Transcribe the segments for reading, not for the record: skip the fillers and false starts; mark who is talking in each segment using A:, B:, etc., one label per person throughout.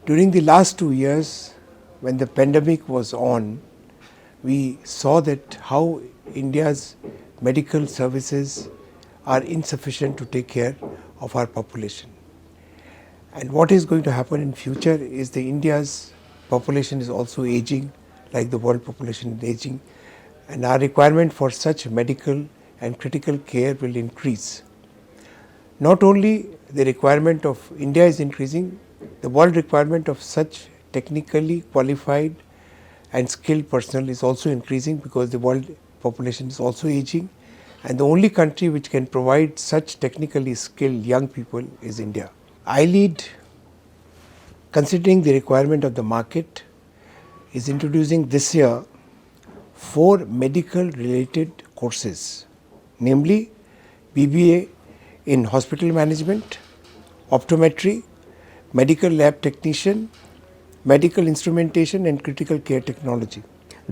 A: During the last 2 years, when the pandemic was on, we saw that how India's medical services are insufficient to take care of our population. And what is going to happen in future is the India's population is also aging, like the world population is aging, and our requirement for such medical and critical care will increase. Not only the requirement of India is increasing, the world requirement of such technically qualified and skilled personnel is also increasing because the world population is also aging, and the only country which can provide such technically skilled young people is India. iLEAD, considering the requirement of the market, is introducing this year 4 medical related courses, namely BBA in hospital management, optometry, medical lab technician, medical instrumentation and critical care technology.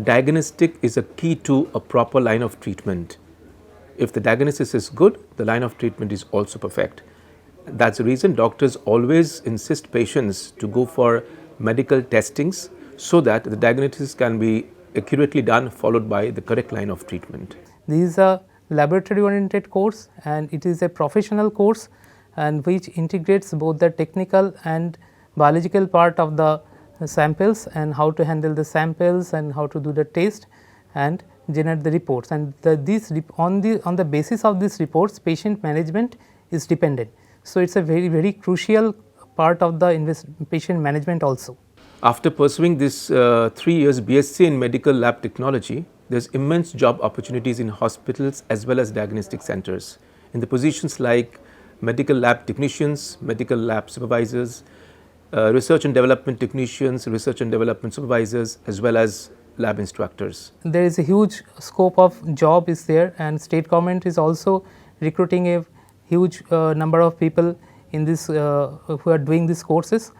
B: Diagnostic is a key to a proper line of treatment. If the diagnosis is good, the line of treatment is also perfect. That's the reason doctors always insist patients to go for medical testings so that the diagnosis can be accurately done, followed by the correct line of treatment.
C: This is a laboratory oriented course and it is a professional course and which integrates both the technical and biological part of the samples and how to handle the samples and how to do the test and generate the reports, and on the basis of these reports patient management is dependent. So, it is a very crucial part of the patient management also.
B: After pursuing this 3 years B.Sc in medical lab technology, there is immense job opportunities in hospitals as well as diagnostic centers in the positions like medical lab technicians, medical lab supervisors, research and development technicians, research and development supervisors, as well as lab instructors.
C: There is a huge scope of job is there, and state government is also recruiting a huge number of people in this who are doing these courses,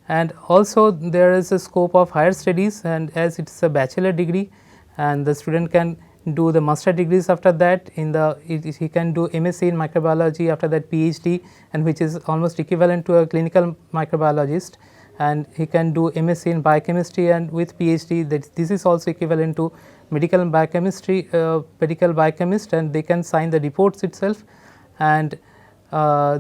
C: and also there is a scope of higher studies, and as it is a bachelor degree and the student can do the master degrees after that he can do MSc in microbiology, after that PhD, and which is almost equivalent to a clinical microbiologist, and he can do MSc in biochemistry, and with PhD this is also equivalent to medical biochemistry, medical biochemist, and they can sign the reports itself, and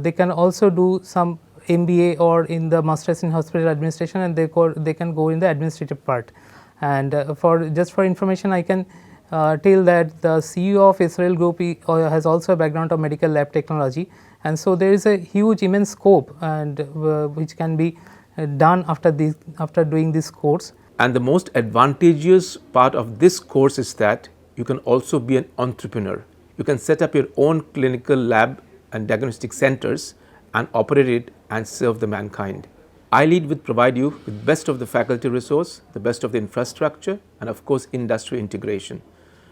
C: they can also do some MBA or in the masters in hospital administration, and they can go in the administrative part. And for information I can tell that the CEO of Israel Group has also a background of medical lab technology, and so there is a huge immense scope and which can be done after doing this course.
B: And the most advantageous part of this course is that you can also be an entrepreneur. You can set up your own clinical lab and diagnostic centers and operate it and serve the mankind. iLEAD will provide you with best of the faculty resource, the best of the infrastructure, and of course industry integration.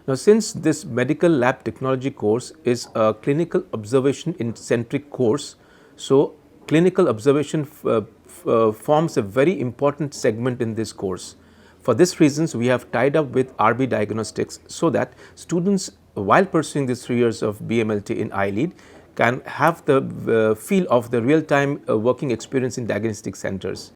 B: Now, since this medical lab technology course is a clinical observation centric course, so clinical observation forms a very important segment in this course. For this reasons, we have tied up with RB Diagnostics so that students, while pursuing these 3 years of BMLT in iLEAD, can have the feel of the real time working experience in diagnostic centers.